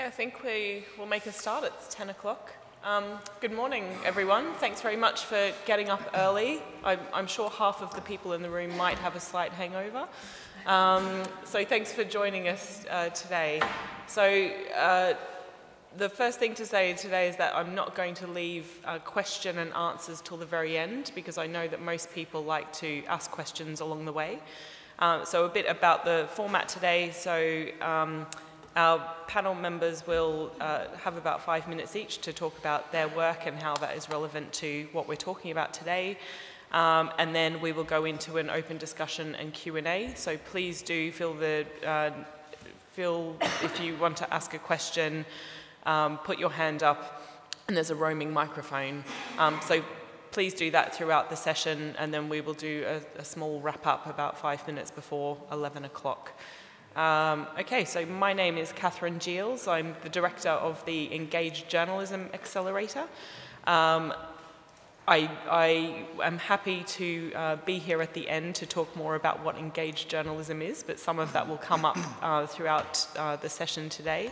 Okay, I think we will make a start. It's 10 o'clock. Good morning, everyone. Thanks very much for getting up early. I'm sure half of the people in the room might have a slight hangover. So thanks for joining us today. So the first thing to say today is that I'm not going to leave question and answers till the very end, because I know that most people like to ask questions along the way. So a bit about the format today. So our panel members will have about 5 minutes each to talk about their work and how that is relevant to what we're talking about today. And then we will go into an open discussion and Q&A. So please do feel if you want to ask a question, put your hand up, and there's a roaming microphone. So please do that throughout the session, and then we will do a small wrap-up about 5 minutes before 11 o'clock. Okay, so my name is Catherine Giels. I'm the director of the Engaged Journalism Accelerator. I am happy to be here at the end to talk more about what engaged journalism is, but some of that will come up throughout the session today.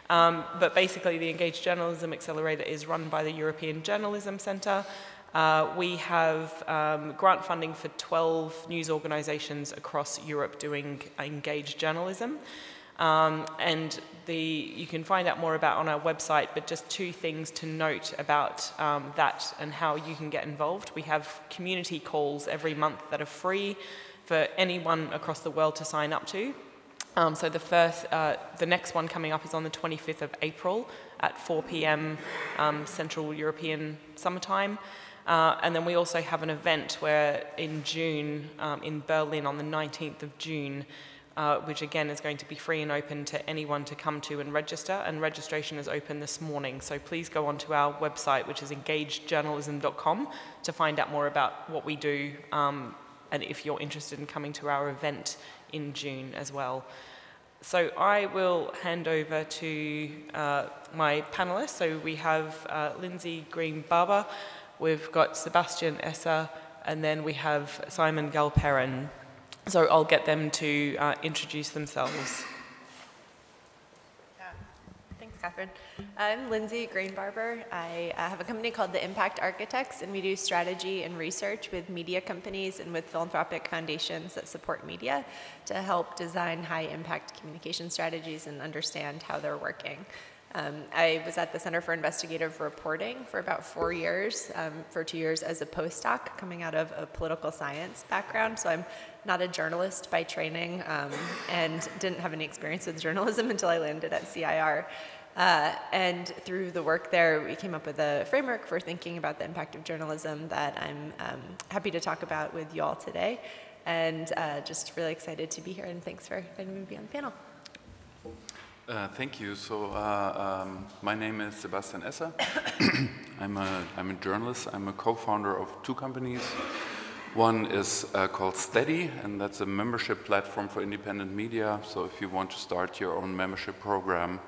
But basically, the Engaged Journalism Accelerator is run by the European Journalism Centre. We have grant funding for 12 news organisations across Europe doing engaged journalism. And you can find out more about on our website, but just two things to note about that and how you can get involved. We have community calls every month that are free for anyone across the world to sign up to. So the next one coming up is on the 25th of April at 4 p.m. Central European summertime. And then we also have an event where in June, in Berlin on the 19th of June, which again is going to be free and open to anyone to come to and register. And registration is open this morning. So please go onto our website, which is engagedjournalism.com, to find out more about what we do, and if you're interested in coming to our event in June as well. So I will hand over to my panelists. So we have Lindsay Green-Barber, we've got Sebastian Esser, and then we have Simon Galperin. So I'll get them to introduce themselves. Thanks, Catherine. I'm Lindsay Green-Barber. I have a company called The Impact Architects, and we do strategy and research with media companies and with philanthropic foundations that support media to help design high-impact communication strategies and understand how they're working. I was at the Center for Investigative Reporting for about 4 years, for 2 years as a postdoc coming out of a political science background. So I'm not a journalist by training and didn't have any experience with journalism until I landed at CIR. And through the work there, we came up with a framework for thinking about the impact of journalism that I'm happy to talk about with you all today. And just really excited to be here, and thanks for inviting me to be on the panel. Thank you. So my name is Sebastian Esser. I'm a journalist. I'm a co-founder of two companies. One is called Steady, and that's a membership platform for independent media. So if you want to start your own membership program,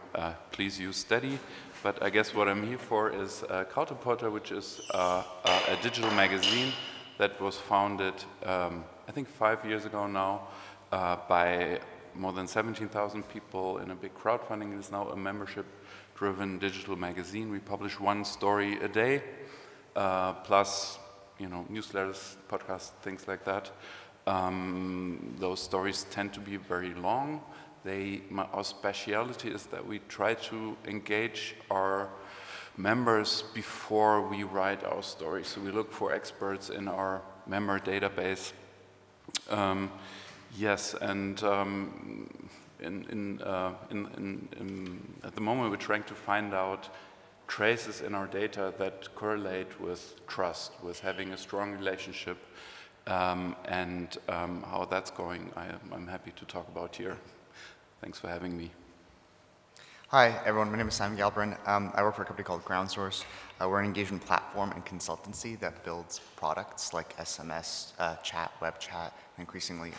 please use Steady. But I guess what I'm here for is co-operatives, which is a digital magazine that was founded, I think 5 years ago now, by more than 17,000 people in a big crowdfunding. It is now a membership-driven digital magazine. We publish one story a day, plus newsletters, podcasts, things like that. Those stories tend to be very long. Our speciality is that we try to engage our members before we write our stories. So we look for experts in our member database. Yes, and at the moment we're trying to find out traces in our data that correlate with trust, with having a strong relationship, and how that's going. I'm happy to talk about here. Thanks for having me. Hi, everyone. My name is Simon Galperin. I work for a company called Groundsource. We're an engagement platform and consultancy that builds products like SMS, chat, web chat, and increasingly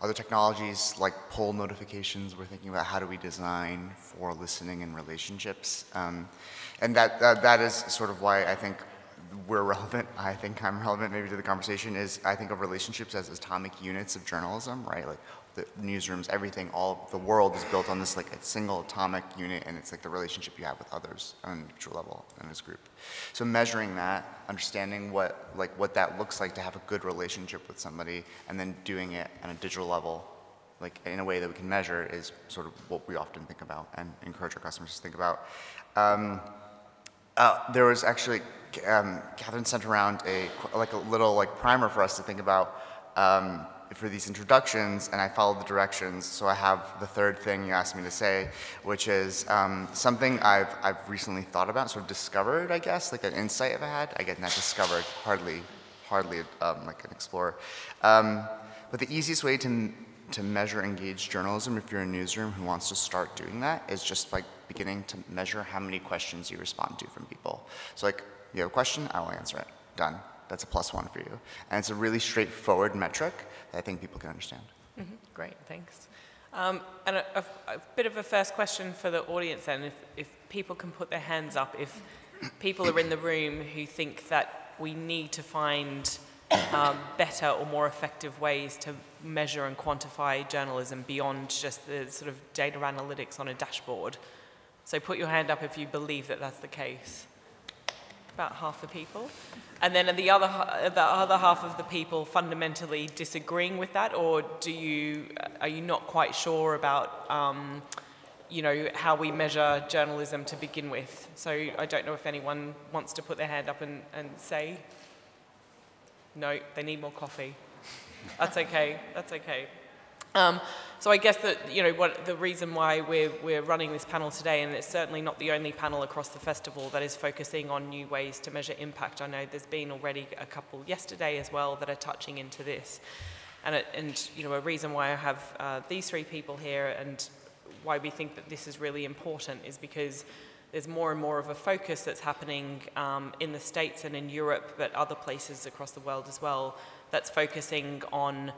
other technologies like pull notifications. We're thinking about how do we design for listening and relationships. And that is sort of why I think we're relevant, I think I'm relevant maybe to the conversation, is I think of relationships as atomic units of journalism, right? Like the newsrooms, everything, all the world is built on this like a single atomic unit, and it's like the relationship you have with others on an individual level in this group. So measuring that, understanding what that looks like to have a good relationship with somebody, and then doing it on a digital level, like in a way that we can measure, is sort of what we often think about and encourage our customers to think about. There was actually, Catherine sent around a little primer for us to think about for these introductions, and I followed the directions. So I have the third thing you asked me to say, which is something I've recently thought about, sort of discovered, I guess, like an insight I've had. Again, not discovered, hardly like an explorer. But the easiest way to measure engaged journalism, if you're a newsroom who wants to start doing that, is just by beginning to measure how many questions you respond to from people. So like, you have a question, I will answer it. Done. That's a +1 for you. And it's a really straightforward metric that I think people can understand. Mm-hmm. Great, thanks. And a bit of a first question for the audience then, if people can put their hands up, if people are in the room who think that we need to find better or more effective ways to measure and quantify journalism beyond just the sort of data analytics on a dashboard. So put your hand up if you believe that that's the case. About half the people. And then the other half of the people fundamentally disagreeing with that, or are you not quite sure about how we measure journalism to begin with? So I don't know if anyone wants to put their hand up and say. No, they need more coffee. That's okay. That's okay. So I guess that what the reason why we're running this panel today, and it's certainly not the only panel across the festival that is focusing on new ways to measure impact. I know there's been already a couple yesterday as well that are touching into this, and a reason why I have these three people here and why we think that this is really important is because there's more and more of a focus that's happening in the States and in Europe, but other places across the world as well, that's focusing on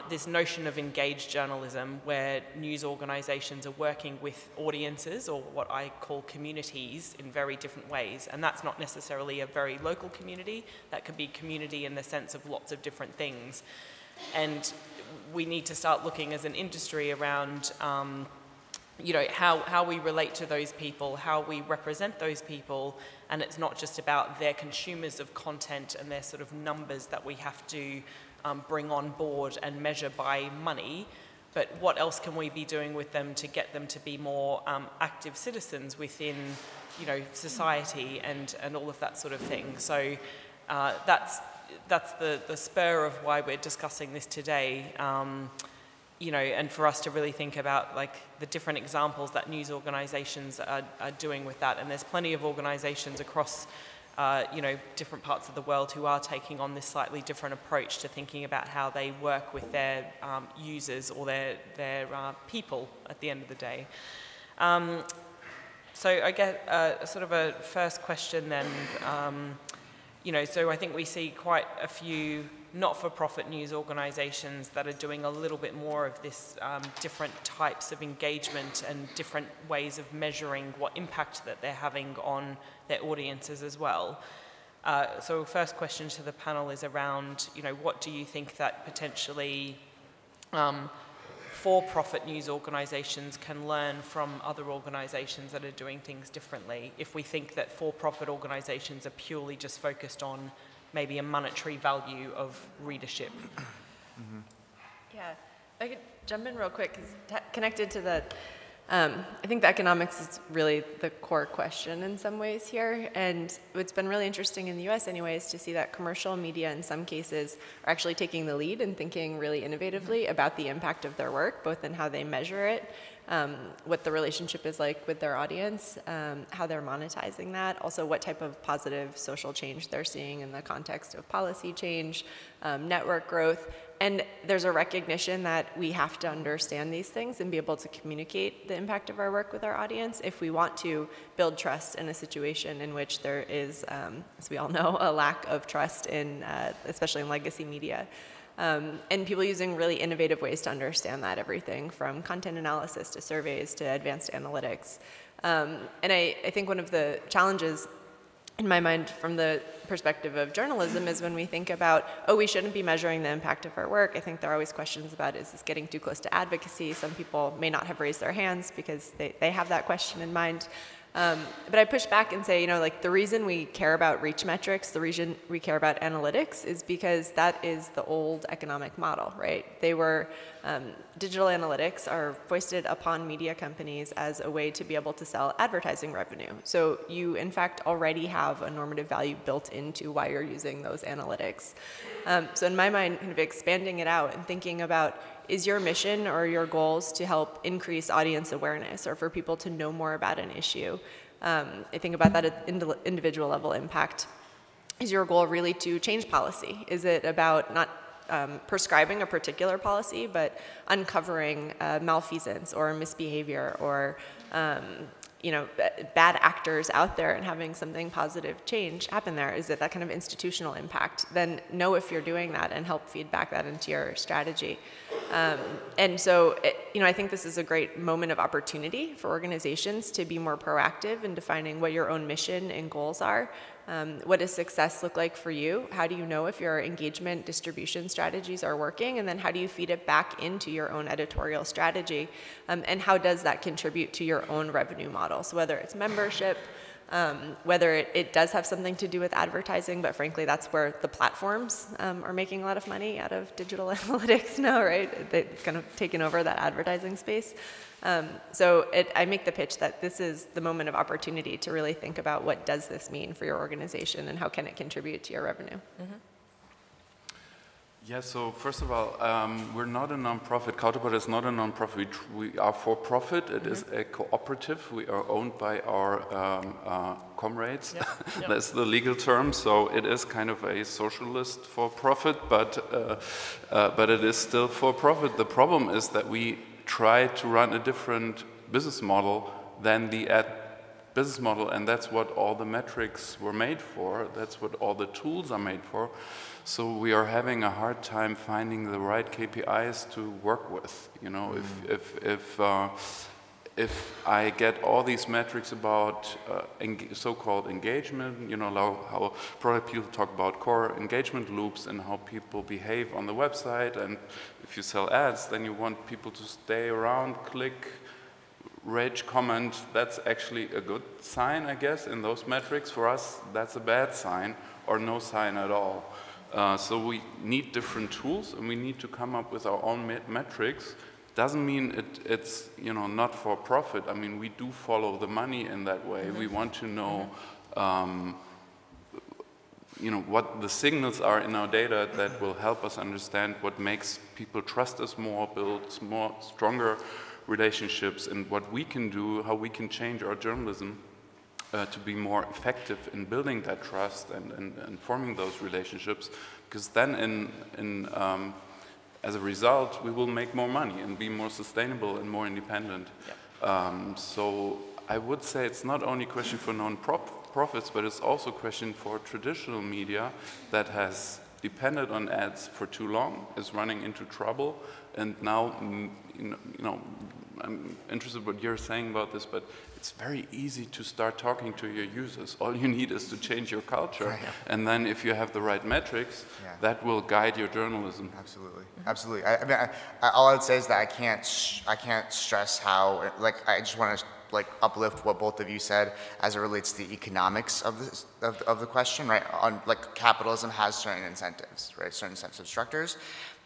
this notion of engaged journalism, where news organizations are working with audiences, or what I call communities, in very different ways. And that's not necessarily a very local community. That could be community in the sense of lots of different things. And we need to start looking as an industry around how we relate to those people, how we represent those people, and it's not just about their consumers of content and their sort of numbers that we have to bring on board and measure by money, but what else can we be doing with them to get them to be more active citizens within, society and all of that sort of thing. So that's the spur of why we're discussing this today. And for us to really think about the different examples that news organizations are doing with that. And there's plenty of organizations across, different parts of the world who are taking on this slightly different approach to thinking about how they work with their users or their people at the end of the day. So I get sort of a first question then. So I think we see quite a few not-for-profit news organizations that are doing a little bit more of this different types of engagement and different ways of measuring what impact that they're having on their audiences as well. So first question to the panel is around, what do you think that potentially for-profit news organizations can learn from other organizations that are doing things differently, if we think that for-profit organizations are purely just focused on maybe a monetary value of readership? Mm-hmm. Yeah, I could jump in real quick, because connected to the, I think the economics is really the core question in some ways here, and what's been really interesting in the US anyways to see that commercial media in some cases are actually taking the lead and thinking really innovatively about the impact of their work, both in how they measure it, what the relationship is like with their audience, how they're monetizing that, also what type of positive social change they're seeing in the context of policy change, network growth. And there's a recognition that we have to understand these things and be able to communicate the impact of our work with our audience if we want to build trust in a situation in which there is, as we all know, a lack of trust in, especially in legacy media. And people using really innovative ways to understand that, everything from content analysis to surveys to advanced analytics. And I think one of the challenges in my mind, from the perspective of journalism, is when we think about, oh, we shouldn't be measuring the impact of our work. I think there are always questions about, is this getting too close to advocacy? Some people may not have raised their hands because they have that question in mind. But I push back and say, you know, like the reason we care about reach metrics, the reason we care about analytics is because that is the old economic model, right? They were, digital analytics are foisted upon media companies as a way to be able to sell advertising revenue. So you, in fact, already have a normative value built into why you're using those analytics. So in my mind, kind of expanding it out and thinking about, is your mission or your goals to help increase audience awareness or for people to know more about an issue? I think about that at individual level impact. Is your goal really to change policy? Is it about not prescribing a particular policy, but uncovering malfeasance or misbehavior or you know, bad actors out there and having something positive change happen there? Is it that kind of institutional impact? Then know if you're doing that and help feedback that into your strategy. And so, you know, I think this is a great moment of opportunity for organizations to be more proactive in defining what your own mission and goals are. What does success look like for you? How do you know if your engagement distribution strategies are working? And then how do you feed it back into your own editorial strategy? And how does that contribute to your own revenue model? So whether it's membership, whether it does have something to do with advertising, but frankly, that's where the platforms are making a lot of money out of digital analytics now, right? They've kind of taken over that advertising space. So I make the pitch that this is the moment of opportunity to really think about what does this mean for your organization and how can it contribute to your revenue. Mm-hmm. Yeah, so first of all, we're not a non-profit. Counterpart is not a non-profit. We are for profit. It is a cooperative. We are owned by our comrades. Yep. Yep. That's the legal term. So it is kind of a socialist for profit, but it is still for profit. The problem is that we try to run a different business model than the ad business model, and that's what all the metrics were made for. That's what all the tools are made for. So we are having a hard time finding the right KPIs to work with. You know, if I get all these metrics about so-called engagement, you know, how product people talk about core engagement loops and how people behave on the website, and if you sell ads, then you want people to stay around, click, rage, comment. That's actually a good sign, I guess, in those metrics. For us, that's a bad sign or no sign at all. So we need different tools, and we need to come up with our own metrics. Doesn't mean it's, you know, not for profit. I mean, we do follow the money in that way. Mm-hmm. We want to know, you know, what the signals are in our data that will help us understand what makes people trust us more, build more stronger relationships, and what we can do, how we can change our journalism to be more effective in building that trust and forming those relationships, because then as a result, we will make more money and be more sustainable and more independent. Yep. So I would say it's not only a question for non-profits, but it's also a question for traditional media that has depended on ads for too long, is running into trouble, and now, you know, I'm interested in what you're saying about this, but it's very easy to start talking to your users. All you need is to change your culture, right. And then if you have the right metrics, that will guide your journalism. Absolutely, absolutely. I mean, all I would say is that I can't stress how, like, I just want to like uplift what both of you said as it relates to the economics of this, of the question, right? On like capitalism has certain incentives, right? Certain incentive structures,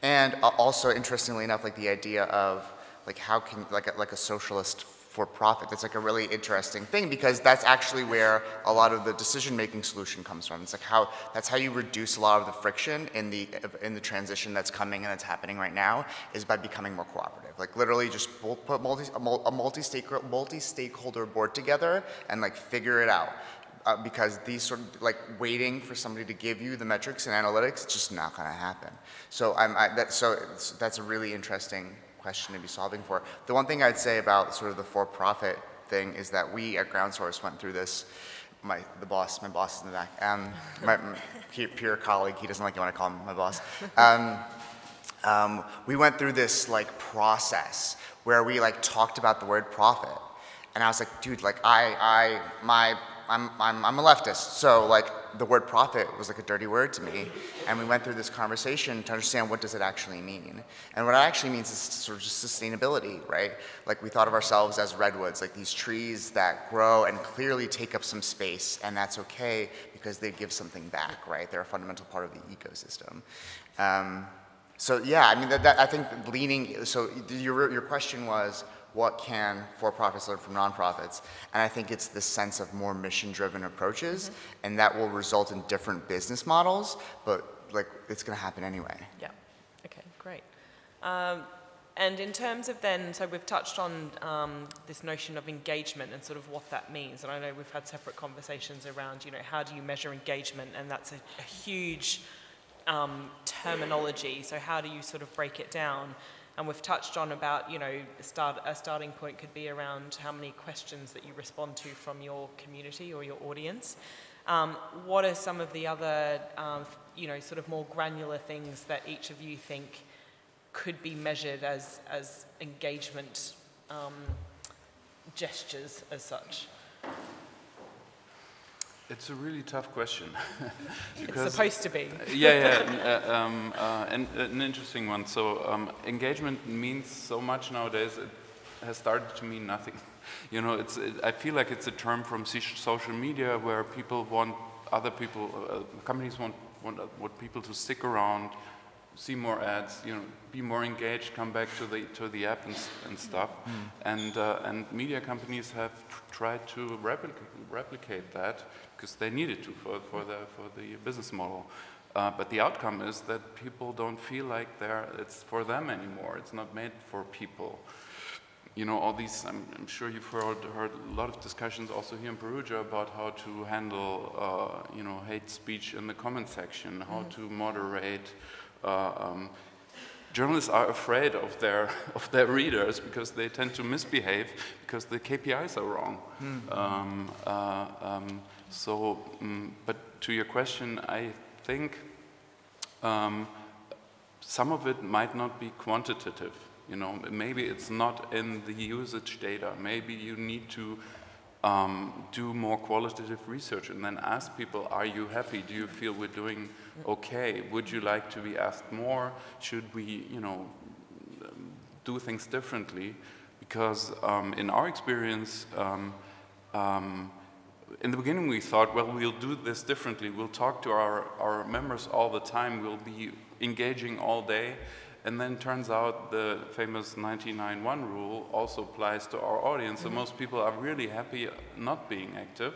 and also interestingly enough, like the idea of like how can like a socialist for profit. That's like a really interesting thing, because that's actually where a lot of the decision-making solution comes from. It's like that's how you reduce a lot of the friction in the transition that's coming and that's happening right now, is by becoming more cooperative. Like literally just put a multi-stakeholder board together and like figure it out. Because these sort of like waiting for somebody to give you the metrics and analytics, it's just not going to happen. So that's a really interesting question to be solving for. The one thing I'd say about sort of the for-profit thing is that we at GroundSource went through this. My boss is in the back. My peer colleague, he doesn't like it when I call him my boss. We went through this like process where we like talked about the word profit, and I was like, dude, like my I'm a leftist, so like the word profit was like a dirty word to me, and we went through this conversation to understand what does it actually mean. And what it actually means is sort of just sustainability, right? Like we thought of ourselves as redwoods, like these trees that grow and clearly take up some space, and that's okay because they give something back, right? They're a fundamental part of the ecosystem. So yeah, I mean, I think leaning, so your question was, what can for-profits learn from nonprofits? And I think it's this sense of more mission-driven approaches, and that will result in different business models, but like it's going to happen anyway. Yeah. Okay. Great. And in terms of then, so we've touched on this notion of engagement and sort of what that means. And I know we've had separate conversations around, you know, how do you measure engagement? And that's a huge terminology. So how do you sort of break it down? And we've touched on about, you know, a starting point could be around how many questions that you respond to from your community or your audience. What are some of the other, you know, sort of more granular things that each of you think could be measured as engagement gestures as such? It's a really tough question. It's supposed to be. And an interesting one. So engagement means so much nowadays, it has started to mean nothing. You know, I feel like it's a term from social media where people want other people, companies want people to stick around, see more ads, you know, be more engaged, come back to the app and stuff. And media companies have tried to replicate that because they needed to for the business model. But the outcome is that people don't feel like it's for them anymore. It's not made for people. You know, all these, I'm sure you've heard a lot of discussions also here in Perugia about how to handle, you know, hate speech in the comment section, how to moderate. Journalists are afraid of their readers because they tend to misbehave because the KPIs are wrong. But to your question, I think some of it might not be quantitative. You know, maybe it's not in the usage data. Maybe you need to do more qualitative research and then ask people, are you happy? Do you feel we're doing okay? Would you like to be asked more? Should we, you know, do things differently? Because in our experience, in the beginning we thought, well, we'll do this differently. We'll talk to our members all the time. We'll be engaging all day. And then turns out the famous 99-1 rule also applies to our audience. So most people are really happy not being active,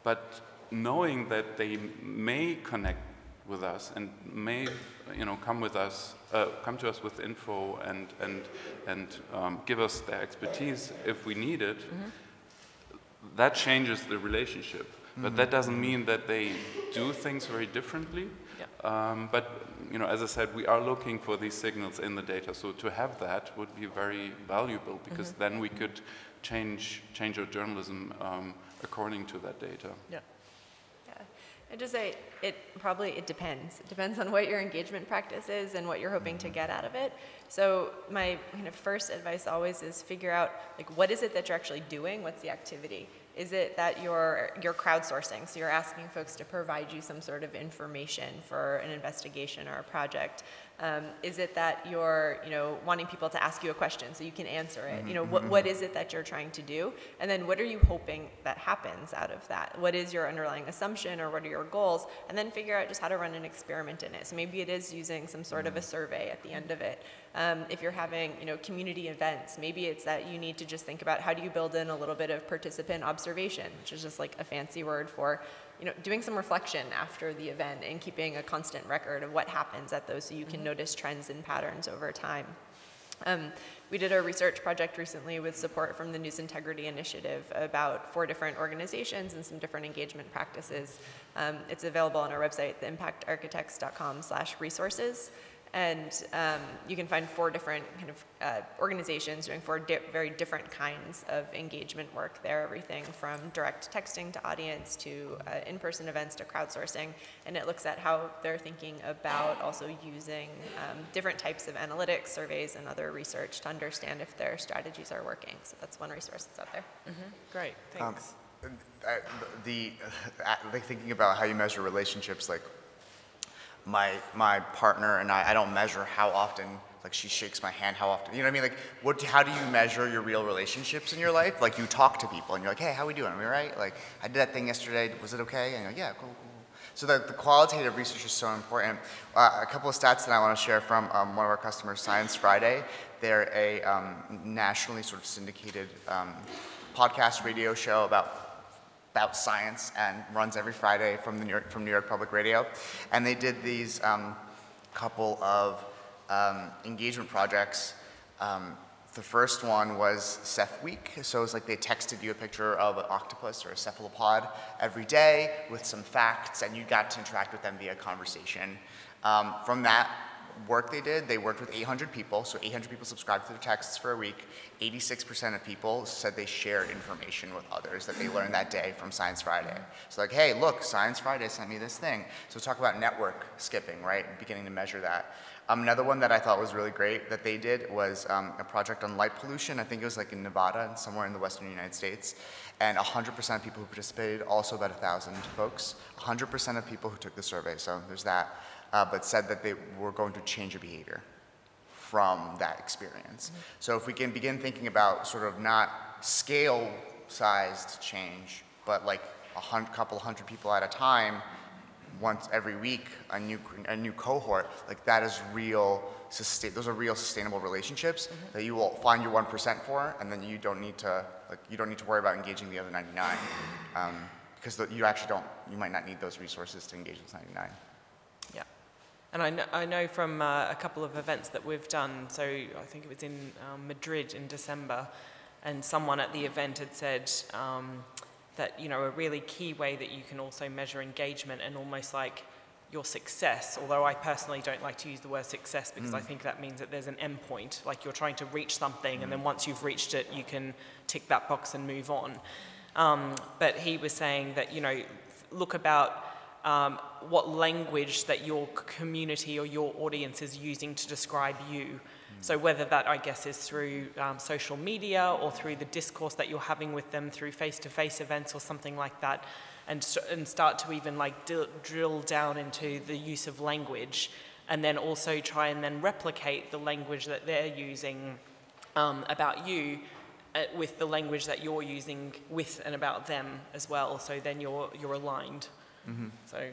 but knowing that they may connect with us and may, you know, come to us with info and give us their expertise if we need it. That changes the relationship. But that doesn't mean that they do things very differently. But you know, as I said, we are looking for these signals in the data. So to have that would be very valuable because then we could change our journalism according to that data. I'd just say it depends. It depends on what your engagement practice is and what you're hoping to get out of it. So my kind of first advice always is figure out, like, what is it that you're actually doing? What's the activity? Is it that you're crowdsourcing? So you're asking folks to provide you some sort of information for an investigation or a project. Is it that you're, you know, wanting people to ask you a question so you can answer it? You know, what is it that you're trying to do? And then what are you hoping that happens out of that? What is your underlying assumption or what are your goals? And then figure out just how to run an experiment in it. So maybe it is using some sort of a survey at the end of it. If you're having, you know, community events, maybe it's that you need to just think about how do you build in a little bit of participant observation, which is just like a fancy word for, you know, doing some reflection after the event and keeping a constant record of what happens at those so you can notice trends and patterns over time. We did a research project recently with support from the News Integrity Initiative about 4 different organizations and some different engagement practices. It's available on our website, theimpactarchitects.com/resources. And you can find 4 different kind of organizations doing 4 very different kinds of engagement work there, everything from direct texting to audience to in-person events to crowdsourcing. And it looks at how they're thinking about also using different types of analytics, surveys, and other research to understand if their strategies are working. So that's one resource that's out there. Great, thanks. like thinking about how you measure relationships, like my partner and I don't measure how often like she shakes my hand, how often, you know what I mean? Like how do you measure your real relationships in your life? Like you talk to people and you're like, hey, how we doing? Are we all right? Like I did that thing yesterday, was it okay? And you're like, yeah, cool. So the qualitative research is so important. A couple of stats that I want to share from one of our customers, Science Friday. They're a nationally sort of syndicated podcast radio show about science and runs every Friday from New York Public Radio. And they did these couple of engagement projects. The first one was Ceph Week, so it was like they texted you a picture of an octopus or a cephalopod every day with some facts, and you got to interact with them via conversation. From that work they worked with 800 people, so 800 people subscribed to their texts for a week. 86% of people said they shared information with others that they learned that day from Science Friday. So like, hey, look, Science Friday sent me this thing. So talk about network skipping, right, beginning to measure that. Another one that I thought was really great that they did was a project on light pollution. I think it was like in Nevada and somewhere in the western United States. And 100% of people who participated, also about 1,000 folks, 100% of people who took the survey, so there's that, but said that they were going to change a behavior from that experience. Mm-hmm. So if we can begin thinking about sort of not scale-sized change, but like couple hundred people at a time, once every week, a new cohort, like that is real, those are real sustainable relationships mm-hmm. that you will find your 1% for, and then you don't need to worry about engaging the other 99, because you might not need those resources to engage those 99. Yeah, and I know from a couple of events that we've done, so I think it was in Madrid in December, and someone at the event had said, that, you know, a really key way that you can also measure engagement and almost like your success, although I personally don't like to use the word success because I think that means that there's an end point, like you're trying to reach something and then once you've reached it, you can tick that box and move on. But he was saying that, you know, look about what language that your community or your audience is using to describe you. So whether that, I guess, is through social media or through the discourse that you're having with them through face-to-face events or something like that, and start to even like drill down into the use of language, and then also try and then replicate the language that they're using about you with the language that you're using with and about them as well. So then you're aligned. Mm-hmm. So.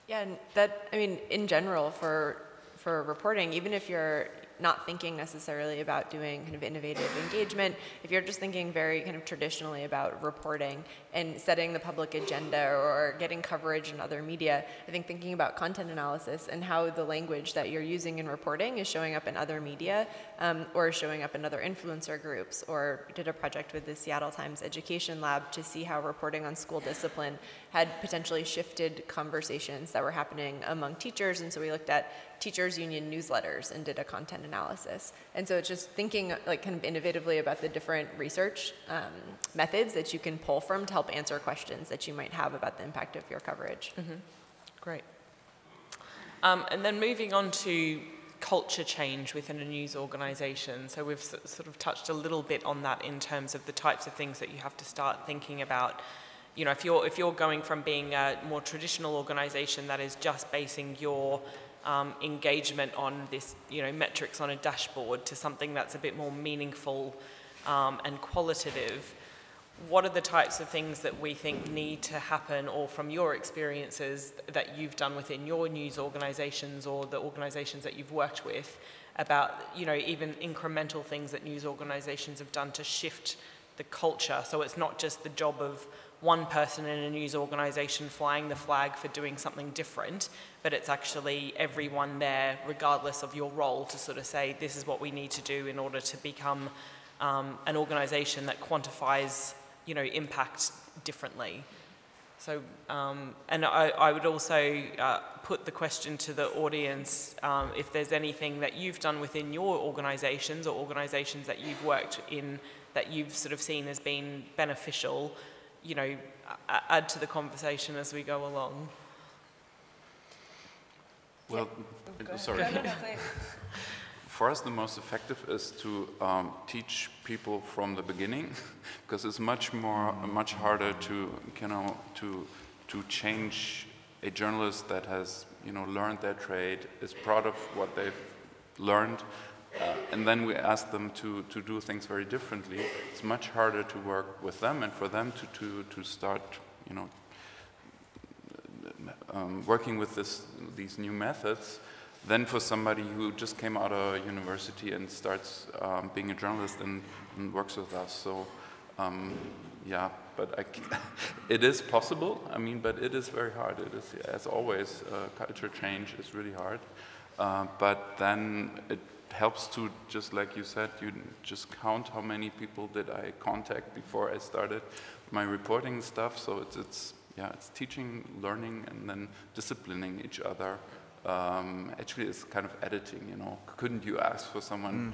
Yeah, and that, I mean, in general for reporting, even if you're not thinking necessarily about doing kind of innovative engagement, if you're just thinking very kind of traditionally about reporting and setting the public agenda or getting coverage in other media, I think thinking about content analysis and how the language that you're using in reporting is showing up in other media or showing up in other influencer groups, or did a project with the Seattle Times Education Lab to see how reporting on school discipline had potentially shifted conversations that were happening among teachers, and so we looked at teachers union newsletters and did a content analysis. And so it's just thinking like kind of innovatively about the different research methods that you can pull from to help answer questions that you might have about the impact of your coverage. Mm-hmm. Great. And then moving on to culture change within a news organization. So we've sort of touched a little bit on that in terms of the types of things that you have to start thinking about. You know, if you're going from being a more traditional organization that is just basing your engagement on this, you know, metrics on a dashboard, to something that's a bit more meaningful and qualitative, what are the types of things that we think need to happen, or from your experiences that you've done within your news organizations or the organizations that you've worked with, about, you know, even incremental things that news organizations have done to shift the culture, so it's not just the job of one person in a news organization flying the flag for doing something different, but it's actually everyone there, regardless of your role, to sort of say, this is what we need to do in order to become an organization that quantifies, you know, impact differently. So, and I would also put the question to the audience, if there's anything that you've done within your organizations or organizations that you've worked in that you've sort of seen as being beneficial, you know, add to the conversation as we go along. Well, sorry. For us, the most effective is to teach people from the beginning, because it's much harder to, to change a journalist that has, learned their trade, is proud of what they've learned, and then we ask them to do things very differently. It's much harder to work with them and for them to start, working with these new methods, than for somebody who just came out of university and starts being a journalist and works with us. So, yeah, but it is possible. I mean, but it is very hard. It is, as always, culture change is really hard. But then it helps to, just like you said, you just count how many people did I contact before I started my reporting stuff. So it's teaching, learning, and then disciplining each other. Actually, it's kind of editing, Couldn't you ask for someone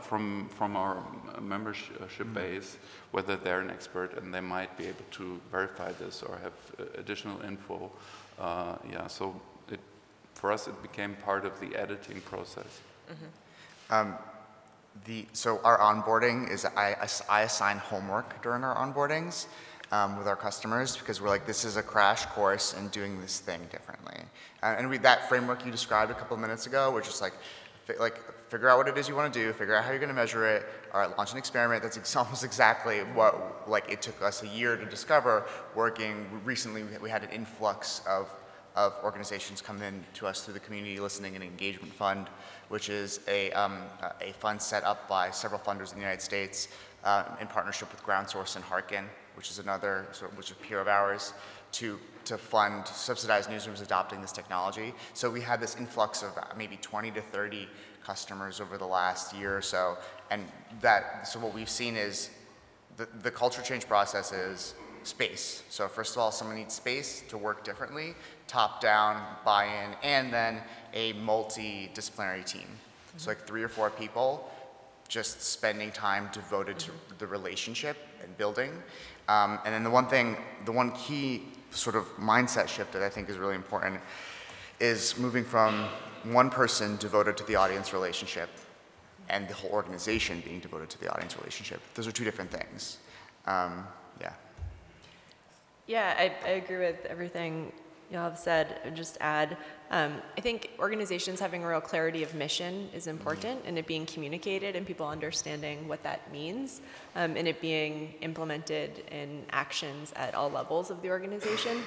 from our membership base whether they're an expert and they might be able to verify this or have additional info? So for us, it became part of the editing process. So our onboarding is, I assign homework during our onboardings with our customers, because we're like, this is a crash course in doing this thing differently. And that framework you described a couple of minutes ago, which is like figure out what it is you want to do, figure out how you're going to measure it, all right, launch an experiment. That's almost exactly what it took us a year to discover working. Recently, we had an influx of organizations come in to us through the Community Listening and Engagement Fund, which is a fund set up by several funders in the United States in partnership with Groundsource and Harkin, which is another which is a peer of ours, to fund subsidized newsrooms adopting this technology. So we had this influx of maybe 20 to 30 customers over the last year or so, and so what we've seen is the culture change process is space. So first of all, someone needs space to work differently, top-down buy-in, and then a multidisciplinary team. So like 3 or 4 people just spending time devoted to the relationship and building. And then the one key sort of mindset shift that I think is really important is moving from one person devoted to the audience relationship and the whole organization being devoted to the audience relationship. Those are 2 different things. Yeah, I agree with everything y'all have said. I'd just add, I think organizations having a real clarity of mission is important, and it being communicated and people understanding what that means, and it being implemented in actions at all levels of the organization.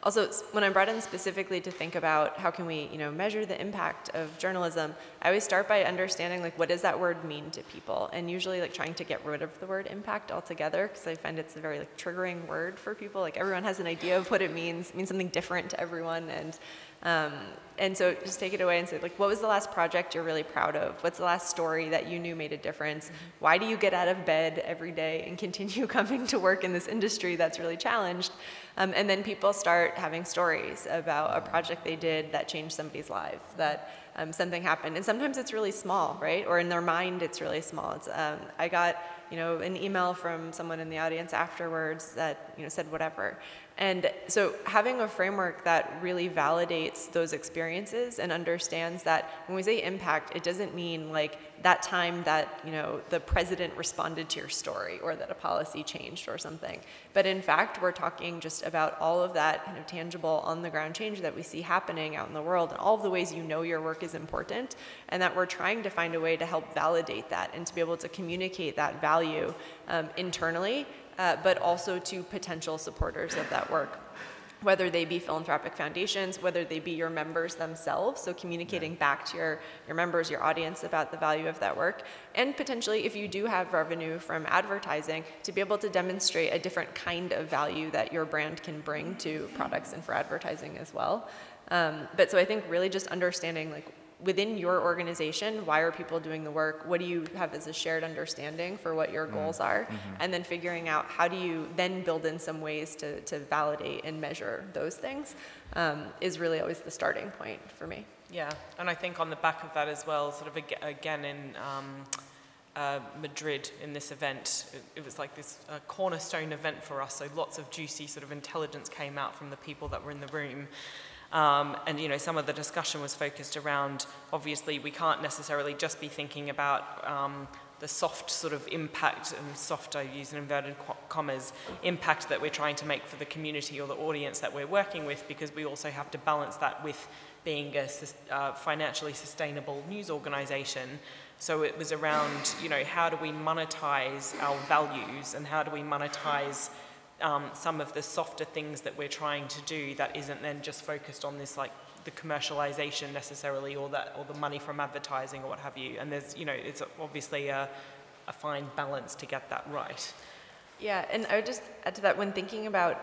Also, when I'm brought in specifically to think about how can we, measure the impact of journalism, I always start by understanding what does that word mean to people, and usually trying to get rid of the word impact altogether, because I find it's a very triggering word for people. Everyone has an idea of what it means something different to everyone, and so just take it away and say, what was the last project you're really proud of? What's the last story that you knew made a difference? Why do you get out of bed every day and continue coming to work in this industry that's really challenged? And then people start having stories about a project they did that changed somebody's life, that something happened. And sometimes it's really small, right? Or in their mind, it's really small. It's, I got an email from someone in the audience afterwards that said whatever. And so having a framework that really validates those experiences and understands that when we say impact, it doesn't mean that time that the president responded to your story or that a policy changed or something. But in fact, we're talking just about all of that tangible on the ground change that we see happening out in the world, and all of the ways your work is important, and that we're trying to find a way to help validate that and to be able to communicate that value internally, but also to potential supporters of that work, whether they be philanthropic foundations, whether they be your members themselves, so communicating back to your members, your audience about the value of that work, and potentially if you do have revenue from advertising, to be able to demonstrate a different kind of value that your brand can bring to products and for advertising as well. But so I think really just understanding within your organization, why are people doing the work? What do you have as a shared understanding for what your goals are? And then figuring out how do you then build in some ways to validate and measure those things is really always the starting point for me. Yeah, and I think on the back of that as well, again in Madrid in this event, it was this cornerstone event for us, so lots of juicy intelligence came out from the people that were in the room. And you know, some of the discussion was focused around, obviously we can't necessarily just be thinking about the soft sort of impact, and soft I use in inverted commas, impact that we're trying to make for the community or the audience that we're working with, because we also have to balance that with being a financially sustainable news organisation. So it was around, you know, how do we monetize our values, and how do we monetize some of the softer things that we're trying to do that isn't then just focused on this, like, the commercialization necessarily, or the money from advertising or what have you. And there's, you know, it's obviously a fine balance to get that right. Yeah, and I would just add to that, when thinking about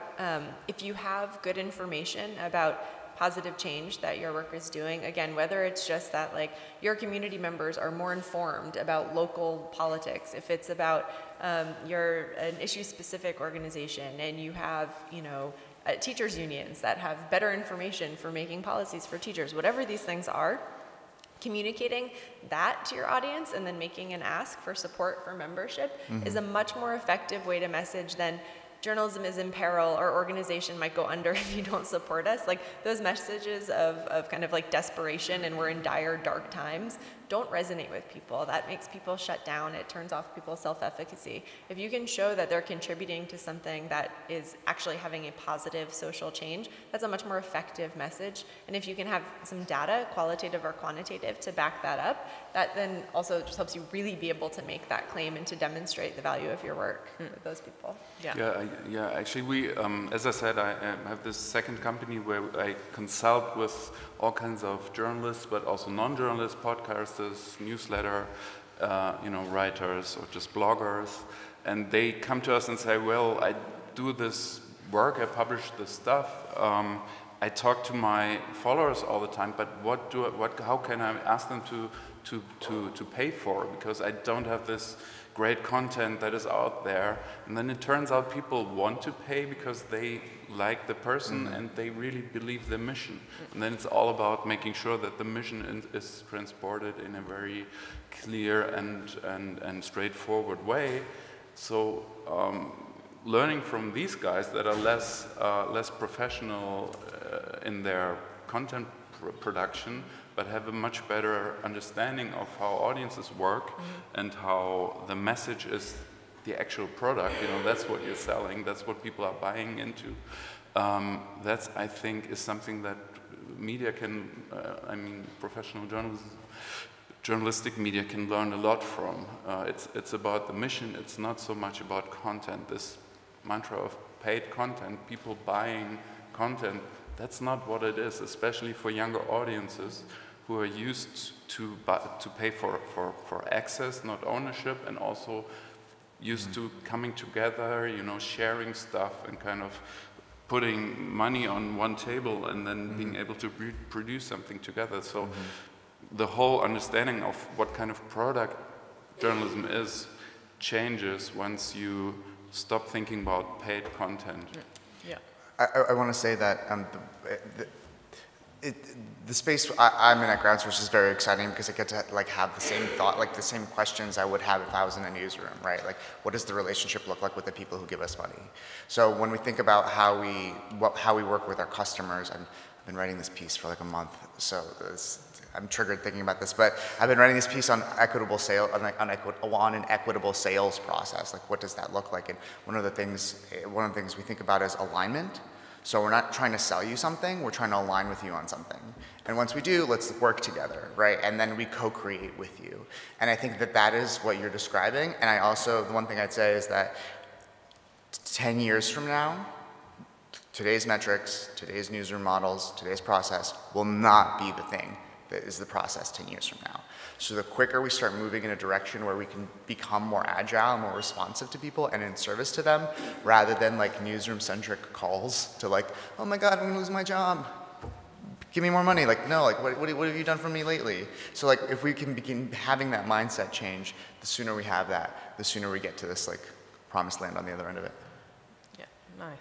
if you have good information about positive change that your work is doing, again, whether it's just that like your community members are more informed about local politics, if it's about you're an issue-specific organization and you have, you know, teachers unions that have better information for making policies for teachers, whatever these things are, communicating that to your audience and then making an ask for support for membership is a much more effective way to message than journalism is in peril, our organization might go under if you don't support us. Like, those messages of kind of like desperation and we're in dire, dark times don't resonate with people. That makes people shut down. It turns off people's self-efficacy. If you can show that they're contributing to something that is actually having a positive social change, that's a much more effective message. And if you can have some data, qualitative or quantitative, to back that up, that then also just helps you really be able to make that claim and to demonstrate the value of your work with those people. Yeah, actually we, as I said, I have this second company where I consult with all kinds of journalists, but also non-journalists, podcasters, newsletter, you know, writers or just bloggers. And they come to us and say, well, I do this work, I publish this stuff, I talk to my followers all the time, but how can I ask them to pay for? Because I don't have this great content that is out there. And then it turns out people want to pay because they like the person and they really believe the mission. And then it's all about making sure that the mission is transported in a very clear and straightforward way. So learning from these guys that are less professional in their content production, but have a much better understanding of how audiences work and how the message is the actual product. You know, that's what you're selling, that's what people are buying into. That's, I think, is something that media can, I mean, professional journalistic media can learn a lot from. It's about the mission, it's not so much about content. This mantra of paid content, people buying content, that's not what it is, especially for younger audiences who are used to pay for access, not ownership, and also used to coming together, you know, sharing stuff and kind of putting money on one table and then being able to produce something together. So the whole understanding of what kind of product journalism is changes once you stop thinking about paid content. Yeah. I want to say that the space I'm in at Groundsource is very exciting because I get to like have the same thought, like the same questions I would have if I was in a newsroom, right? Like, what does the relationship look like with the people who give us money? So when we think about how we work with our customers, I've been writing this piece for like a month, so I'm triggered thinking about this, but I've been writing this piece on equitable sale, on an equitable sales process. Like, what does that look like? And one of the things we think about is alignment. So we're not trying to sell you something, we're trying to align with you on something. And once we do, let's work together, right? And then we co-create with you. And I think that is what you're describing. And I also, the one thing I'd say is that 10 years from now, today's metrics, today's newsroom models, today's process will not be the thing that is the process 10 years from now. So the quicker we start moving in a direction where we can become more agile, more responsive to people and in service to them, rather than like newsroom-centric calls to like, oh my God, I'm gonna lose my job. Give me more money. Like, no, like what have you done for me lately? So like if we can begin having that mindset change, the sooner we have that, the sooner we get to this like promised land on the other end of it. Yeah, nice.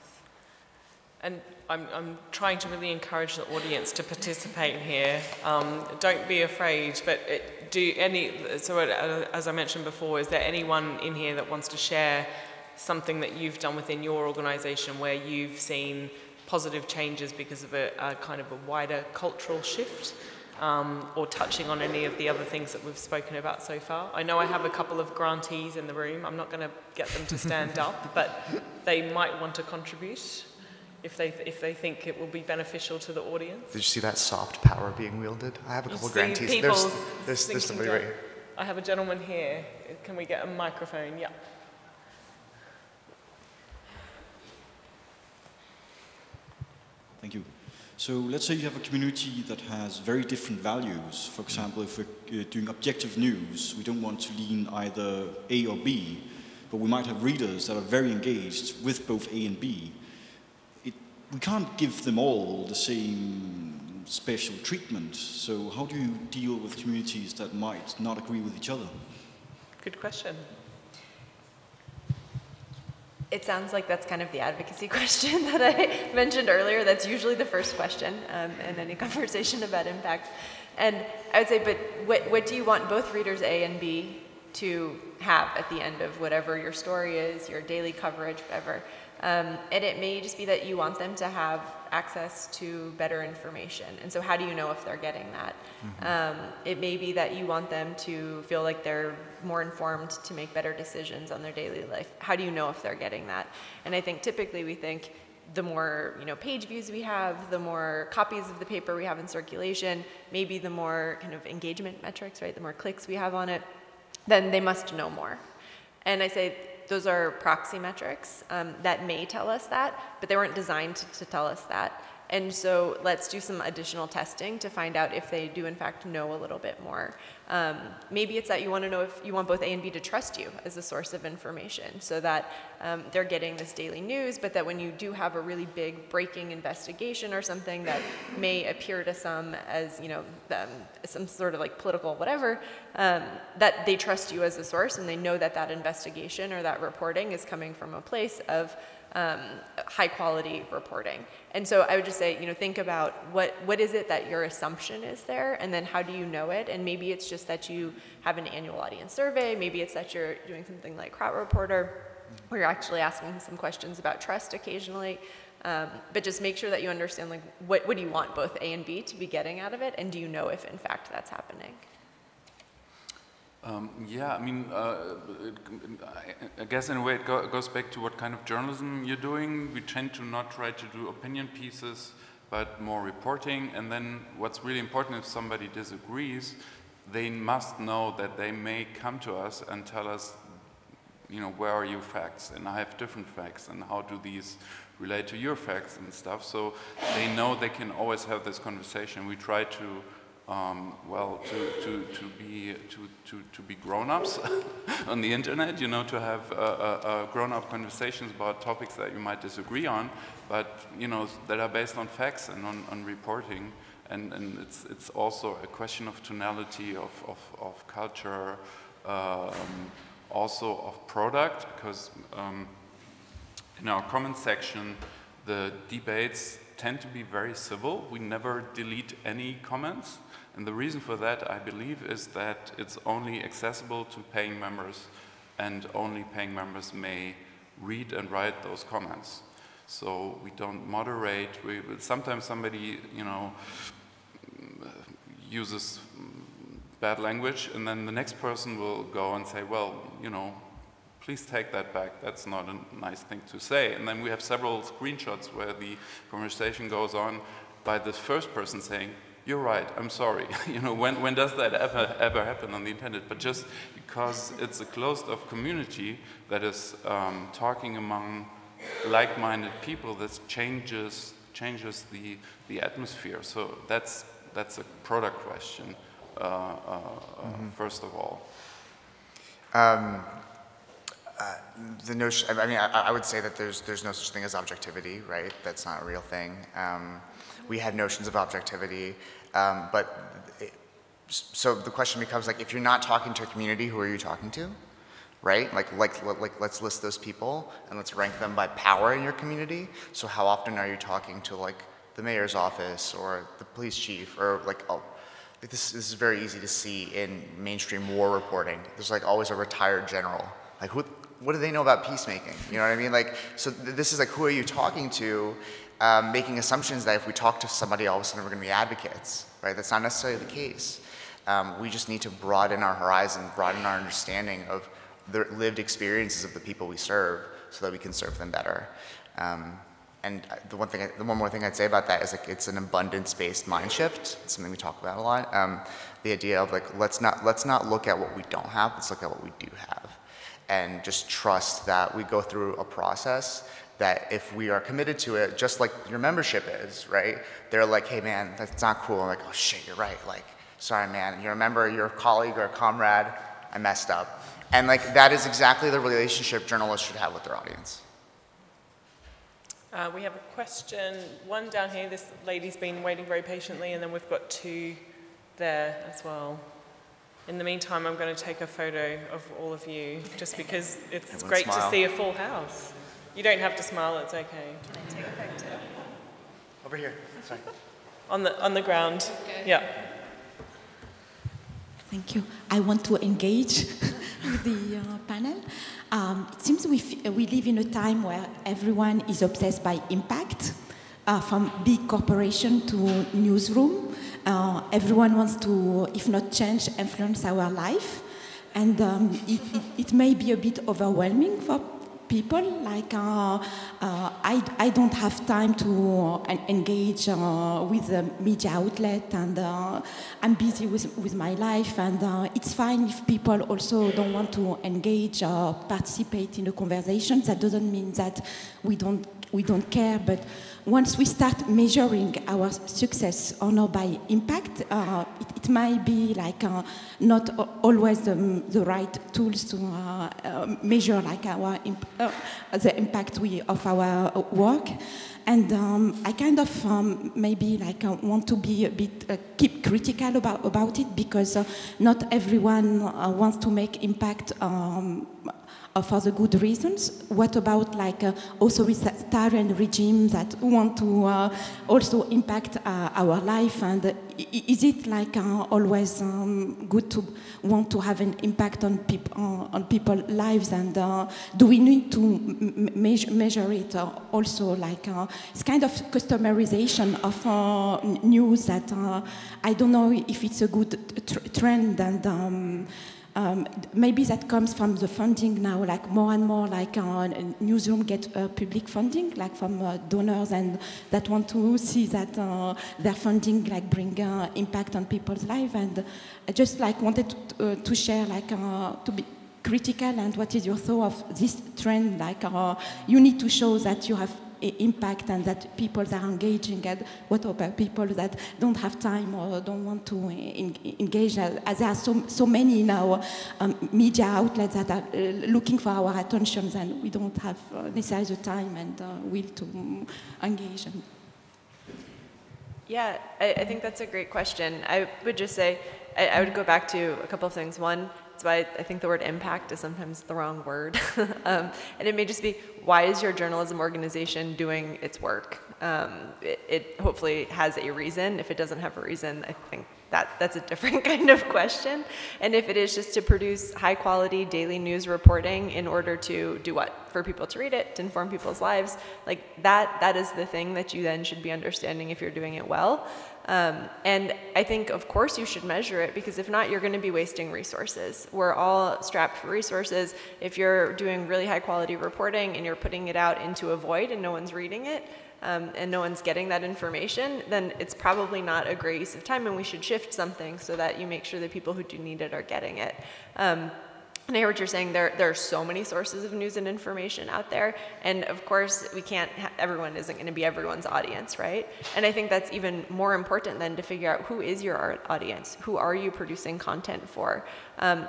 And I'm trying to really encourage the audience to participate here. Don't be afraid, but as I mentioned before, is there anyone in here that wants to share something that you've done within your organization where you've seen positive changes because of a kind of a wider cultural shift, or touching on any of the other things that we've spoken about so far. I know I have a couple of grantees in the room. I'm not going to get them to stand up, but they might want to contribute if they think it will be beneficial to the audience. Did you see that soft power being wielded? I have a couple of grantees. There's somebody right here. I have a gentleman here. Can we get a microphone? Yeah. Thank you. So let's say you have a community that has very different values. For example, if we're doing objective news, we don't want to lean either A or B, but we might have readers that are very engaged with both A and B. We can't give them all the same special treatment. So how do you deal with communities that might not agree with each other? Good question. It sounds like that's kind of the advocacy question that I mentioned earlier. That's usually the first question in any conversation about impact. And I would say, but what do you want both readers A and B to have at the end of whatever your story is, your daily coverage, whatever? And it may just be that you want them to have access to better information. And so how do you know if they're getting that? Mm-hmm. It may be that you want them to feel like they're more informed to make better decisions on their daily life. How do you know if they're getting that? And I think typically we think the more page views we have, the more copies of the paper we have in circulation, maybe the more kind of engagement metrics, right? The more clicks we have on it, then they must know more. And I say, those are proxy metrics that may tell us that, but they weren't designed to tell us that. And so let's do some additional testing to find out if they do in fact know a little bit more. Maybe it's that you want to know if you want both A and B to trust you as a source of information, so that they're getting this daily news, but that when you do have a really big breaking investigation or something that may appear to some as some sort of like political whatever, that they trust you as a source and they know that that investigation or that reporting is coming from a place of high quality reporting. And so I would just say, think about what is it that your assumption is there, and then how do you know it? And maybe it's just that you have an annual audience survey, maybe it's that you're doing something like Crowd Reporter, where you're actually asking some questions about trust occasionally. But just make sure that you understand, like, what do you want both A and B to be getting out of it, and do you know if in fact that's happening? Yeah, I mean, I guess in a way it goes back to what kind of journalism you're doing. We tend to not try to do opinion pieces, but more reporting. And then what's really important, if somebody disagrees, they must know that they may come to us and tell us, where are your facts? And I have different facts, and how do these relate to your facts and stuff? So they know they can always have this conversation. We try to to be grown-ups on the internet, to have grown-up conversations about topics that you might disagree on, but that are based on facts and on reporting, and it's also a question of tonality, of culture, also of product, because in our comment section the debates tend to be very civil. We never delete any comments. And the reason for that, I believe, is that it's only accessible to paying members, and only paying members may read and write those comments. So we don't moderate. Sometimes somebody, uses bad language, and then the next person will go and say, well, please take that back. That's not a nice thing to say. And then we have several screenshots where the conversation goes on by the first person saying, you're right, I'm sorry. When does that ever happen on the internet? But just because it's a closed-off community that is talking among like-minded people, that changes the atmosphere. So that's a product question, first of all. The notion, I would say that there's no such thing as objectivity, right? That's not a real thing. We had notions of objectivity, so the question becomes, like, if you're not talking to a community, who are you talking to, right? Like let's list those people and let's rank them by power in your community. So how often are you talking to, like, the mayor's office or the police chief, or like, this is very easy to see in mainstream war reporting. There's like always a retired general. Like, what do they know about peacemaking? You know what I mean? Like, so this is like, who are you talking to? making assumptions that if we talk to somebody, all of a sudden we're going to be advocates, right? That's not necessarily the case. We just need to broaden our horizon, broaden our understanding of the lived experiences of the people we serve so that we can serve them better. And the one more thing I'd say about that is like it's an abundance-based mind shift. It's something we talk about a lot. The idea of like let's not look at what we don't have. Let's look at what we do have, and just trust that we go through a process that if we are committed to it, just like your membership is, right? They're like, hey man, that's not cool. I'm like, oh shit, you're right. Like, sorry man, you're a member, you're a colleague or a comrade. I messed up, and like that is exactly the relationship journalists should have with their audience. We have a question, one down here, this lady's been waiting very patiently, and then we've got two there as well. In the meantime, I'm going to take a photo of all of you, just because it's Everyone great smile. to see a full house. You don't have to smile, it's okay. Can I take a picture? Over here, sorry. On the ground, Okay. yeah. Thank you. I want to engage with the panel. It seems we live in a time where everyone is obsessed by impact, from big corporation to newsroom. Everyone wants to, if not change, influence our life. And it may be a bit overwhelming for people. Like, I don't have time to engage with the media outlet, and I'm busy with my life, and it's fine if people also don't want to engage or participate in the conversation. That doesn't mean that we don't care, but once we start measuring our success or not by impact, it might be like not always the right tools to measure like the impact of our work. And I kind of maybe like want to be a bit keep critical about it, because not everyone wants to make impact for the good reasons. What about like authoritarian regimes that want to also impact our life? And is it like always good to want to have an impact on people's lives? And do we need to measure it also? Like it's kind of customarization of news that I don't know if it's a good trend. And maybe that comes from the funding now, like more and more like newsroom get public funding, like from donors, and that want to see that their funding like bring impact on people's life. And I just like wanted to share like to be critical, and what is your thought of this trend? Like you need to show that you have impact and that people are engaging, and what about people that don't have time or don't want to engage? As there are so many now media outlets that are looking for our attention, and we don't have necessarily the time and will to engage. Yeah, I think that's a great question. I would just say, I would go back to a couple of things. One, that's why I think the word impact is sometimes the wrong word. And it may just be, why is your journalism organization doing its work? It hopefully has a reason. If it doesn't have a reason, I think that's a different kind of question. And if it is just to produce high quality daily news reporting in order to do what? For people to read it, to inform people's lives, like that is the thing that you then should be understanding if you're doing it well. And I think, of course, you should measure it, because if not, you're going to be wasting resources. We're all strapped for resources. If you're doing really high quality reporting and you're putting it out into a void and no one's reading it, and no one's getting that information, then it's probably not a great use of time, and we should shift something so that you make sure that people who do need it are getting it. And I hear what you're saying. There are so many sources of news and information out there, and of course we can't. Everyone isn't going to be everyone's audience, right? And I think that's even more important than to figure out who is your audience. Who are you producing content for?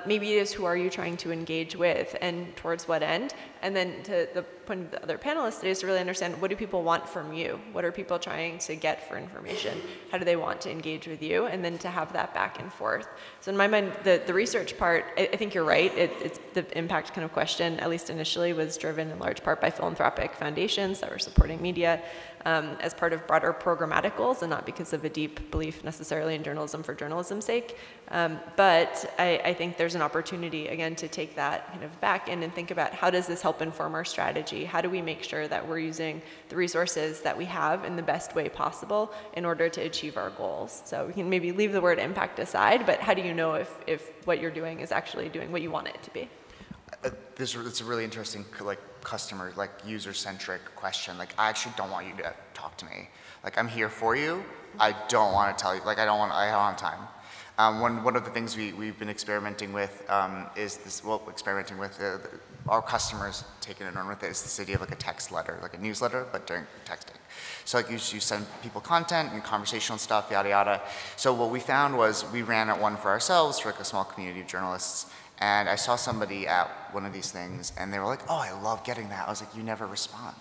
Maybe it is who are you trying to engage with, and towards what end? And then to the point of the other panelists is to really understand, what do people want from you? What are people trying to get for information? How do they want to engage with you? And then to have that back and forth. So in my mind, the research part, I think you're right. it's the impact kind of question, at least initially, was driven in large part by philanthropic foundations that were supporting media as part of broader programmatic goals, and not because of a deep belief necessarily in journalism for journalism's sake. But I think there's an opportunity, again, to take that kind of back in and think about how does this help inform our strategy? How do we make sure that we're using the resources that we have in the best way possible in order to achieve our goals? So we can maybe leave the word impact aside, but how do you know if what you're doing is actually doing what you want it to be? It's a really interesting, like, customer, like, user-centric question. Like, I actually don't want you to talk to me. Like, I'm here for you. I don't want to tell you. Like, I don't have time. One of the things we've been experimenting with is this. Well, experimenting with our customers taking it on with it is this idea of like a text letter, like a newsletter, but during texting. So like you send people content and conversational stuff, yada yada. So what we found was we ran one for ourselves for like a small community of journalists. And I saw somebody at one of these things, and they were like, "Oh, I love getting that." I was like, "You never respond."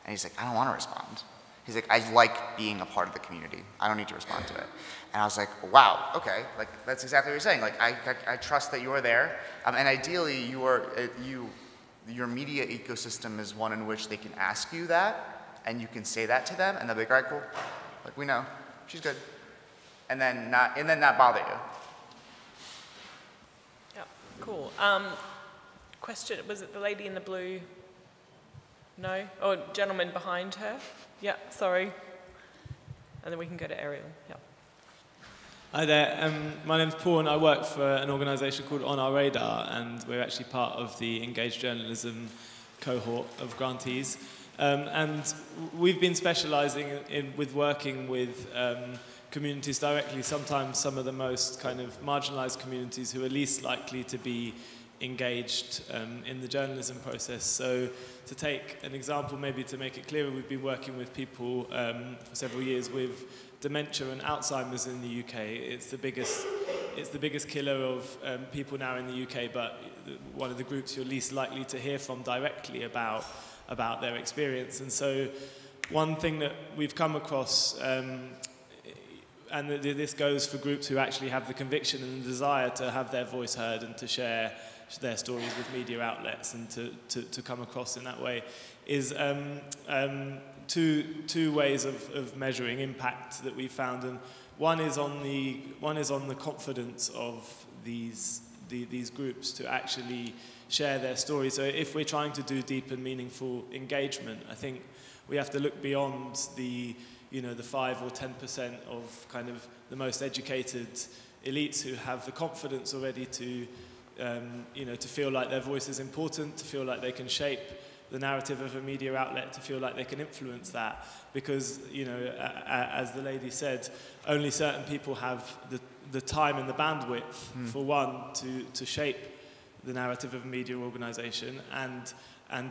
And he's like, "I don't want to respond." He's like, "I like being a part of the community. I don't need to respond to it." And I was like, "Wow, okay, like that's exactly what you're saying. Like I trust that you are there, and ideally your media ecosystem is one in which they can ask you that, and you can say that to them, and they'll be like, all right, cool, like we know, she's good, and then not bother you." Cool. Question, was it the lady in the blue? No? Oh, gentleman behind her? Yeah, sorry. And then we can go to Ariel. Yeah. Hi there, my name's Paul and I work for an organisation called On Our Radar, and we're actually part of the Engaged Journalism cohort of grantees. And we've been specialising with working with communities directly, sometimes some of the most kind of marginalised communities who are least likely to be engaged in the journalism process. So to take an example, maybe to make it clearer, we've been working with people for several years with dementia and Alzheimer's in the UK. It's the biggest killer of people now in the UK, but one of the groups you're least likely to hear from directly about their experience. And so one thing that we've come across, and this goes for groups who actually have the conviction and the desire to have their voice heard and to share their stories with media outlets and to come across in that way, is two ways of measuring impact that we found. And one is on the confidence of these groups to actually share their stories. So if we're trying to do deep and meaningful engagement, I think we have to look beyond the 5 or 10% of kind of the most educated elites who have the confidence already to feel like their voice is important, to feel like they can shape the narrative of a media outlet, to feel like they can influence that. Because, as the lady said, only certain people have the time and the bandwidth, for one, to shape the narrative of a media organisation, and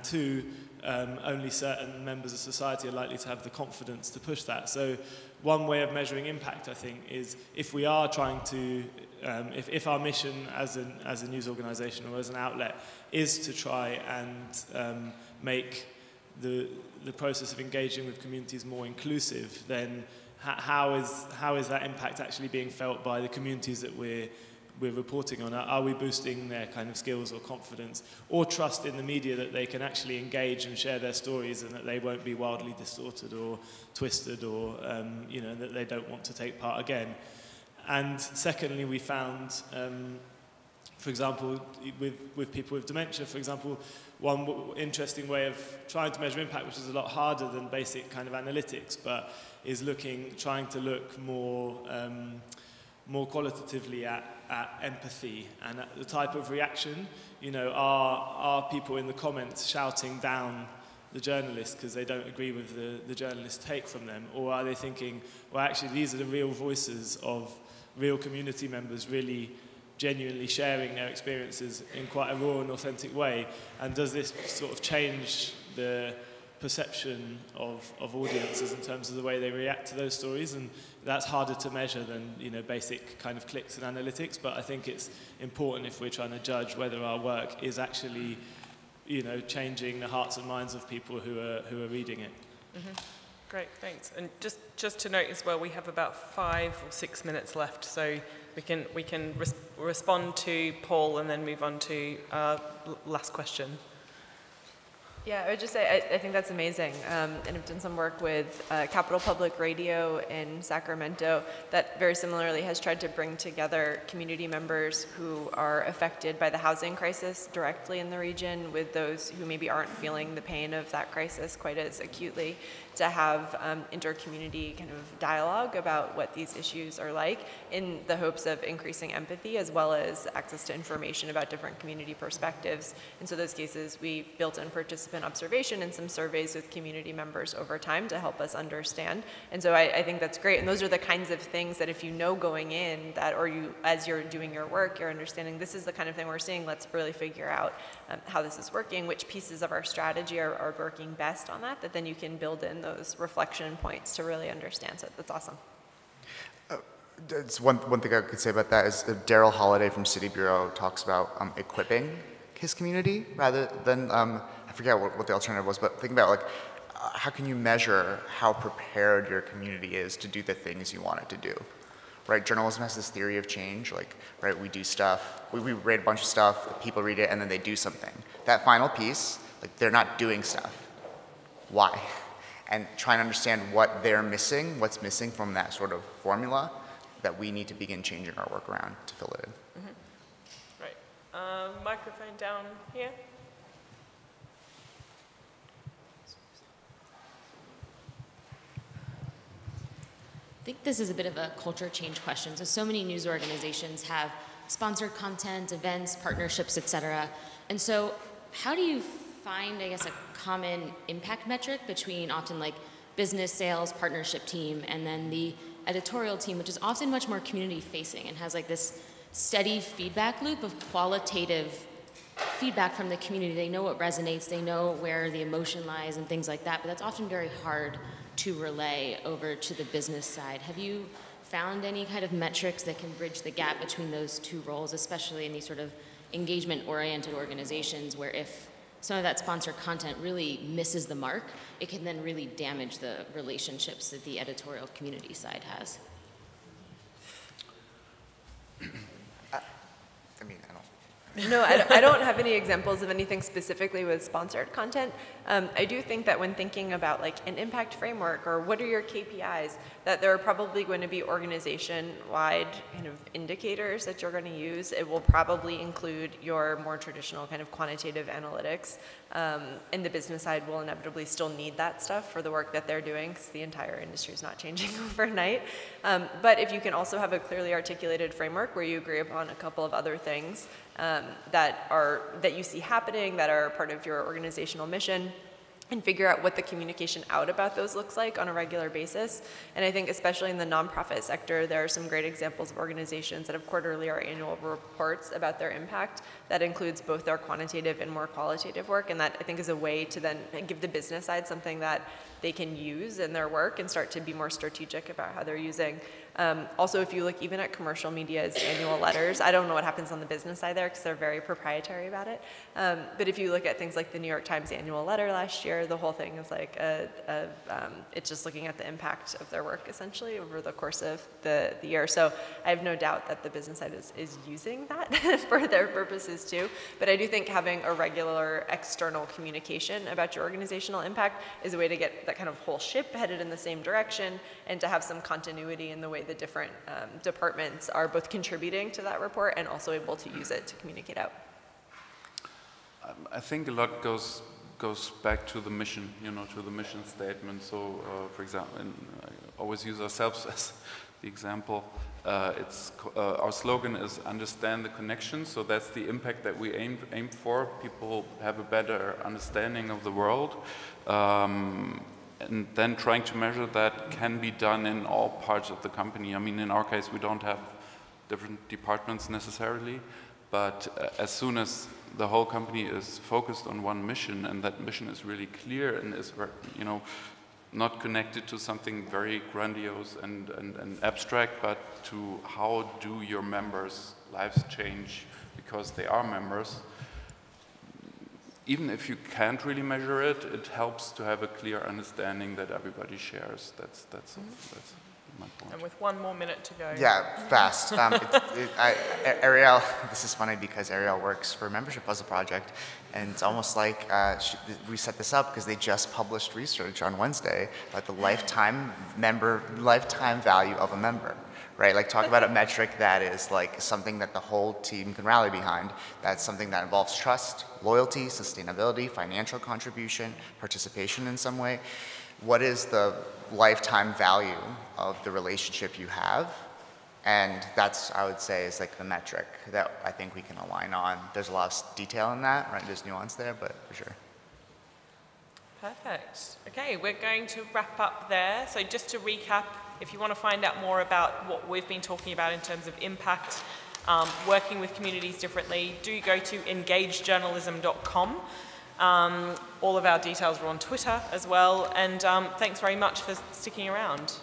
two, only certain members of society are likely to have the confidence to push that. So one way of measuring impact, I think, is if we are trying to, if our mission as a news organisation or as an outlet is to try and make the process of engaging with communities more inclusive, then how is that impact actually being felt by the communities that we're reporting on? Are we boosting their kind of skills or confidence or trust in the media that they can actually engage and share their stories, and that they won't be wildly distorted or twisted, or that they don't want to take part again? And secondly, we found, for example, with people with dementia, for example, one interesting way of trying to measure impact, which is a lot harder than basic kind of analytics, but is trying to look more qualitatively at empathy and at the type of reaction. Are people in the comments shouting down the journalist because they don't agree with the journalist's take from them? Or are they thinking, well, actually, these are the real voices of real community members really genuinely sharing their experiences in quite a raw and authentic way? And does this sort of change the perception of audiences in terms of the way they react to those stories? And that's harder to measure than basic kind of clicks and analytics, but I think it's important if we're trying to judge whether our work is actually changing the hearts and minds of people who are reading it. Mm-hmm. Great, thanks. And just to note as well, we have about 5 or 6 minutes left, so we can respond to Paul and then move on to last question. Yeah, I would just say I think that's amazing, and I've done some work with Capital Public Radio in Sacramento that very similarly has tried to bring together community members who are affected by the housing crisis directly in the region with those who maybe aren't feeling the pain of that crisis quite as acutely, to have inter-community kind of dialogue about what these issues are like in the hopes of increasing empathy as well as access to information about different community perspectives. In so those cases, we built in participant observation and some surveys with community members over time to help us understand. And so I think that's great. And those are the kinds of things that if you know going in that, or you, as you're doing your work, you're understanding this is the kind of thing we're seeing, let's really figure out how this is working, which pieces of our strategy are working best on that then you can build in those reflection points to really understand. So that's awesome. It's one thing I could say about that is Daryl Holiday from City Bureau talks about equipping his community rather than, I forget what the alternative was, but think about like, how can you measure how prepared your community is to do the things you want it to do? Right, journalism has this theory of change, like, right, we do stuff, we read a bunch of stuff, people read it, and then they do something. That final piece, like, they're not doing stuff. Why? And try and understand what they're missing, what's missing from that sort of formula that we need to begin changing our work around to fill it in. Mm-hmm. Right. Microphone down here. I think this is a bit of a culture change question. So many news organizations have sponsored content, events, partnerships, etc. And so how do you find, I guess, a common impact metric between often like business, sales, partnership team, and then the editorial team, which is often much more community facing and has like this steady feedback loop of qualitative feedback from the community. They know what resonates, they know where the emotion lies and things like that, but that's often very hard to relay over to the business side. Have you found any kind of metrics that can bridge the gap between those two roles, especially in these sort of engagement-oriented organizations where if some of that sponsored content really misses the mark, it can then really damage the relationships that the editorial community side has? No, I don't have any examples of anything specifically with sponsored content. I do think that when thinking about like an impact framework or what are your KPIs, that there are probably going to be organization-wide kind of indicators that you're going to use. It will probably include your more traditional kind of quantitative analytics. And the business side will inevitably still need that stuff for the work that they're doing because the entire industry is not changing overnight. But if you can also have a clearly articulated framework where you agree upon a couple of other things that you see happening, that are part of your organizational mission, and figure out what the communication out about those looks like on a regular basis. And I think especially in the nonprofit sector, there are some great examples of organizations that have quarterly or annual reports about their impact that includes both their quantitative and more qualitative work, and that I think is a way to then give the business side something that they can use in their work and start to be more strategic about how they're using. Also, if you look even at commercial media's annual letters, I don't know what happens on the business side there because they're very proprietary about it. But if you look at things like the New York Times annual letter last year, the whole thing is like it's just looking at the impact of their work essentially over the course of the year. So I have no doubt that the business side is using that for their purposes too. But I do think having a regular external communication about your organizational impact is a way to get that kind of whole ship headed in the same direction and to have some continuity in the way the different departments are both contributing to that report and also able to use it to communicate out. I think a lot goes back to the mission, to the mission statement. So, for example, and I always use ourselves as the example. Our slogan is "Understand the connection." So that's the impact that we aim for. People have a better understanding of the world. And then trying to measure that can be done in all parts of the company. I mean, in our case, we don't have different departments necessarily, but as soon as the whole company is focused on one mission, and that mission is really clear and is, not connected to something very grandiose and abstract, but to how do your members' lives change because they are members. Even if you can't really measure it, it helps to have a clear understanding that everybody shares. That's might want. And with 1 more minute to go. Yeah, fast. Ariel, this is funny because Ariel works for a membership puzzle project, and it's almost like we set this up because they just published research on Wednesday about the lifetime value of a member. Right, like talk about a metric that is like something that the whole team can rally behind. That's something that involves trust, loyalty, sustainability, financial contribution, participation in some way. What is the lifetime value of the relationship you have? And that's, I would say, is like the metric that I think we can align on. There's a lot of detail in that, right? There's nuance there, but for sure. Perfect. Okay, we're going to wrap up there. So just to recap, if you want to find out more about what we've been talking about in terms of impact, working with communities differently, do go to engagejournalism.com. All of our details are on Twitter as well. And thanks very much for sticking around.